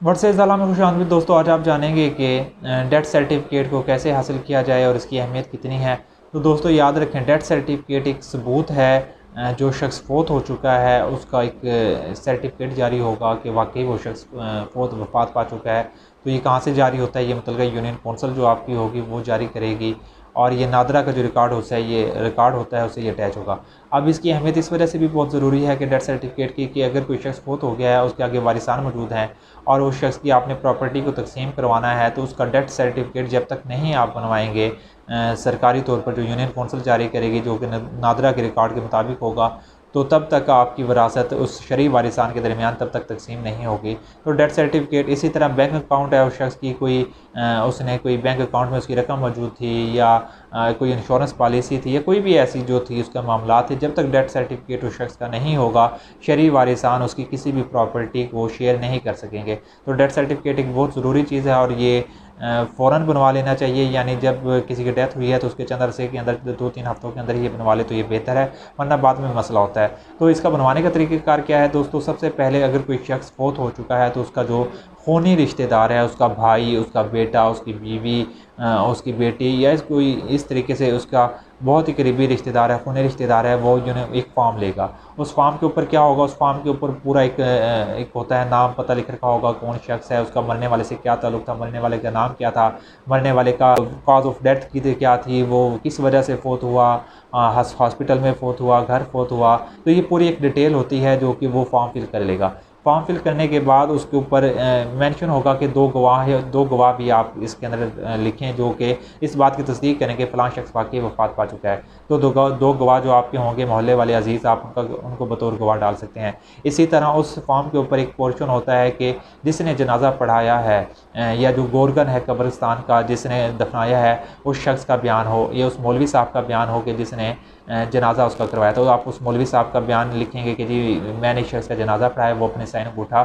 WhatsApp ज़ाला में खुशामदीद दोस्तों। आज आप जानेंगे कि डेथ सर्टिफिकेट को कैसे हासिल किया जाए और इसकी अहमियत कितनी है। तो दोस्तों याद रखें, डेथ सर्टिफिकेट एक सबूत है। जो शख्स फोत हो चुका है उसका एक सर्टिफिकेट जारी होगा कि वाकई वो शख्स फोत वफात पा चुका है। तो ये कहाँ से जारी होता है? ये मुतल्लिका यूनियन कौंसल जो आपकी होगी वो जारी करेगी, और ये नादरा का जो रिकॉर्ड होता है, ये रिकॉर्ड होता है, उससे ये अटैच होगा। अब इसकी अहमियत इस वजह से भी बहुत ज़रूरी है कि डेथ सर्टिफिकेट की, कि अगर कोई शख्स फोत हो गया है, उसके आगे वारिसान मौजूद हैं और उस शख्स की आपने प्रॉपर्टी को तकसीम करवाना है, तो उसका डेथ सर्टिफिकेट जब तक नहीं आप बनवाएंगे सरकारी तौर पर जो यूनियन कौंसिल जारी करेगी, जो कि नादरा के रिकॉर्ड के मुताबिक होगा, तो तब तक आपकी विरासत उस शरीफ वारिसान के दरमियान तब तक तकसीम नहीं होगी। तो डेथ सर्टिफिकेट इसी तरह बैंक अकाउंट है उस शख्स की, कोई उसने कोई बैंक अकाउंट में उसकी रकम मौजूद थी, या कोई इंश्योरेंस पॉलिसी थी, या कोई भी ऐसी जो थी उसका मामला थे, जब तक डेथ सर्टिफिकेट उस शख्स का नहीं होगा, शरीफ वारिसान उसकी किसी भी प्रॉपर्टी को शेयर नहीं कर सकेंगे। तो डेथ सर्टिफिकेट एक बहुत ज़रूरी चीज़ है और ये फ़ौरन बनवा लेना चाहिए। यानी जब किसी की डेथ हुई है तो उसके चंद अरसे के अंदर 2-3 हफ्तों के अंदर ये बनवा ले तो ये बेहतर है, वरना बाद में मसला होता है। तो इसका बनवाने का तरीक़ाकार क्या है दोस्तों? सबसे पहले अगर कोई शख्स फोत हो चुका है तो उसका जो खूनी रिश्तेदार है, उसका भाई, उसका बेटा, उसकी बीवी, उसकी बेटी, या कोई इस तरीके से उसका बहुत ही करीबी रिश्तेदार है, खूनी रिश्तेदार है, वो जो है एक फॉर्म लेगा। उस फॉर्म के ऊपर क्या होगा? उस फॉर्म के ऊपर पूरा एक होता है, नाम पता लिख रखा होगा, कौन शख्स है, उसका मरने वाले से क्या ताल्लुक़ था, मरने वाले का नाम क्या था, मरने वाले का कॉज ऑफ डेथ की क्या थी, वो किस वजह से फोत हुआ, हॉस्पिटल में फोत हुआ, घर फोत हुआ। तो ये पूरी एक डिटेल होती है जो कि वो फॉर्म फिल कर लेगा। फॉर्म फिल करने के बाद उसके ऊपर मेंशन होगा कि दो गवाह भी आप इसके अंदर लिखें, जो कि इस बात की तस्दीक करें कि फ़लाँ शख्स वाकई वफ़ात पा चुका है। तो दो गवाह जो आपके होंगे, मोहल्ले वाले अजीज़, आप उनको बतौर गवाह डाल सकते हैं। इसी तरह उस फॉर्म के ऊपर एक पोर्शन होता है कि जिसने जनाजा पढ़ाया है, या जो गोरगन है कब्रिस्तान का जिसने दफनाया है, उस शख्स का बयान हो, या उस मौलवी साहब का बयान हो कि जिसने जनाजा उसका करवाया। तो आप उस मौलवी साहब का बयान लिखेंगे कि जी मैंने इस शख्स का जनाजा पढ़ाया, वो अपने साइन अंगूठा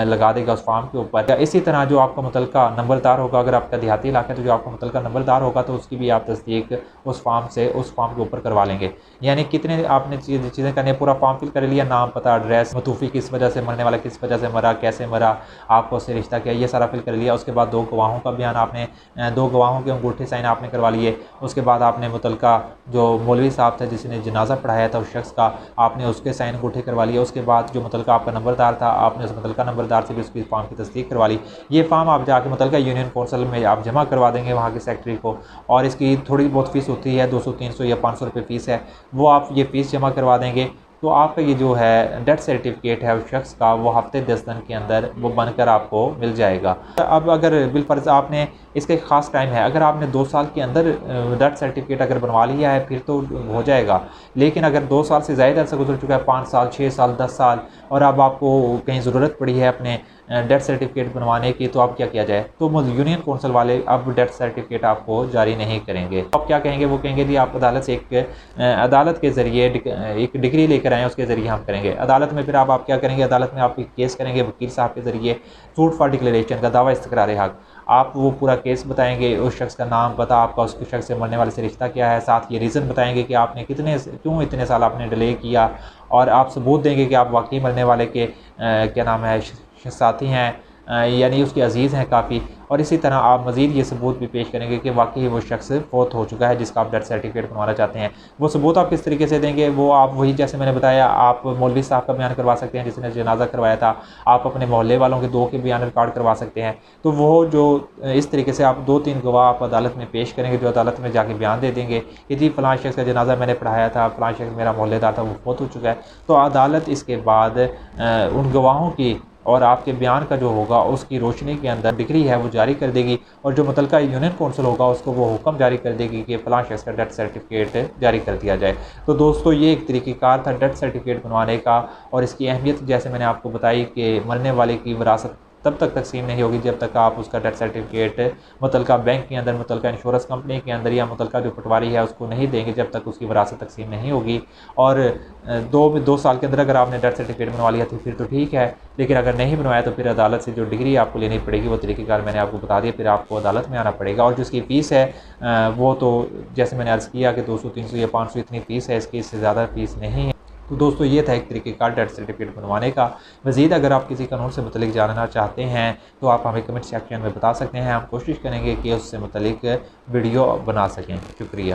लगा देगा उस फॉर्म के ऊपर। इसी तरह जो आपका मुतल्लिका नंबरदार होगा, अगर आपका देहाती इलाका है तो जो आपका मुतल्लिका नंबरदार होगा, तो उसकी भी आप तस्दीक उस फॉर्म के ऊपर करवा लेंगे। यानी कितने आपने चीज़ें करनी है, पूरा फॉर्म फिल कर लिया, नाम, पता, एड्रेस, मतूफ़ी किस वजह से मरने वाला, किस वजह से मरा, कैसे मरा, आपको उससे रिश्ता क्या, ये सारा फिल कर लिया। उसके बाद दो गवाहों का बयान आपने, दो गवाहों के अंगूठे साइन आपने करवा लिए। उसके बाद आपने मुतल्लिका जो मौलवी साहब था जिसने जनाजा पढ़ाया था उस शख्स का, आपने उसके साइन अंगूठे करवा लिए। उसके बाद जो मुतल्लिका आपका नंबरदार था, आपने उस मुतल्लिका नंबरदार से भी उसकी फॉर्म की तस्दीक करवा ली। ये फॉर्म आप जाके मुतल्लिका यूनियन कौंसिल में आप जमा करवा देंगे वहाँ के सेक्रेटरी को, और इसकी थोड़ी बहुत फ़ीस होती है, 200-300 या 500 रुपये फ़ीस है, वो आप ये फ़ीस जमा करवा देंगे। तो आपका ये जो है डेथ सर्टिफिकेट है उस शख्स का, वो हफ्ते 10 दिन के अंदर वो बनकर आपको मिल जाएगा। अब अगर बिलफर्ज़ आपने इसका एक ख़ास टाइम है, अगर आपने 2 साल के अंदर डेथ सर्टिफिकेट अगर बनवा लिया है फिर तो हो जाएगा। लेकिन अगर 2 साल से ज़्यादा अरसा गुजर चुका है, 5 साल, 6 साल, 10 साल, और अब आपको कहीं ज़रूरत पड़ी है अपने डेथ सर्टिफिकेट बनवाने की, तो अब क्या किया जाए? तो यूनियन कौंसिल वाले अब डेथ सर्टिफिकेट आपको जारी नहीं करेंगे। अब क्या कहेंगे? वो कहेंगे जी आप अदालत से अदालत के ज़रिए एक डिग्री लेकर आएँ, उसके ज़रिए हम करेंगे। अदालत में फिर आप क्या करेंगे? अदालत में आप केस करेंगे वकील साहब के ज़रिए, सूट फॉर डिक्लेरेशन का दावा इस्तक़रार हक़। आप वो पूरा केस बताएँगे, उस शख्स का नाम, पता, आपका उस शख्स से मरने वाले से रिश्ता क्या है, साथ ये रीज़न बताएँगे कि आपने क्यों इतने साल आपने डिले किया, और आप सबूत देंगे कि आप वाक़ई मरने वाले के क्या नाम है साथी हैं, यानी उसके अज़ीज़ हैं काफ़ी। और इसी तरह आप मज़ीद ये सबूत भी पेश करेंगे कि वाक़ई वो शख्स फ़ौत हो चुका है जिसका आप डेथ सर्टिफिकेट बनवाना चाहते हैं। वो सबूत आप किस तरीके से देंगे? वो आप वही जैसे मैंने बताया, आप मौलवी साहब का बयान करवा सकते हैं जिसने जनाजा करवाया था, आप अपने मोहल्ले वालों के 2 के बयान रिकॉर्ड करवा सकते हैं। तो वो जो इस तरीके से आप 2-3 गवाह आप अदालत में पेश करेंगे, जो अदालत में जाके बयान दे देंगे कि जी फ़लाँ शख्स का जनाजा मैंने पढ़ाया था, फ़लाँ शख्स मेरा मोहल्लेदार था, वो फ़ौत हो चुका है। तो अदालत इसके बाद उन गवाहों की और आपके बयान का जो होगा उसकी रोशनी के अंदर डिग्री है वो जारी कर देगी, और जो मुतल्लिका यूनियन कौंसिल होगा उसको वो हुक्म जारी कर देगी कि फ़लाँ शख्स का डेथ सर्टिफिकेट जारी कर दिया जाए। तो दोस्तों ये एक तरीक़ेकार था डेथ सर्टिफिकेट बनवाने का, और इसकी अहमियत जैसे मैंने आपको बताई कि मरने वाले की विरासत तब तक तकसीम नहीं होगी जब तक आप उसका डेथ सर्टिफिकेट मुतल्लिका बैंक के अंदर, मुतल्लिका इंश्योरेंस कंपनी के अंदर, या मुतल्लिका जो पटवारी है उसको नहीं देंगे जब तक उसकी विरासत तकसीम नहीं होगी। और 2 साल के अंदर अगर आपने डेथ सर्टिफिकेट बनवा लिया तो फिर तो ठीक है, लेकिन अगर नहीं बनवाया तो फिर अदालत से जो डिग्री आपको लेनी पड़ेगी वो तरीक़ेकार मैंने आपको बता दिया, फिर आपको अदालत में आना पड़ेगा। और जो इसकी फ़ीस है वो तो जैसे मैंने अर्ज़ किया कि 200, 300 या 500 इतनी फ़ीस है इसकी, इससे ज़्यादा फ़ीस नहीं है। तो दोस्तों ये था एक तरीके का डेथ सर्टिफिकेट बनवाने का। मज़ीद अगर आप किसी कानून से मुतलिक जानना चाहते हैं तो आप हमें कमेंट सेक्शन में बता सकते हैं, हम कोशिश करेंगे कि उससे मुतलिक वीडियो बना सकें। शुक्रिया।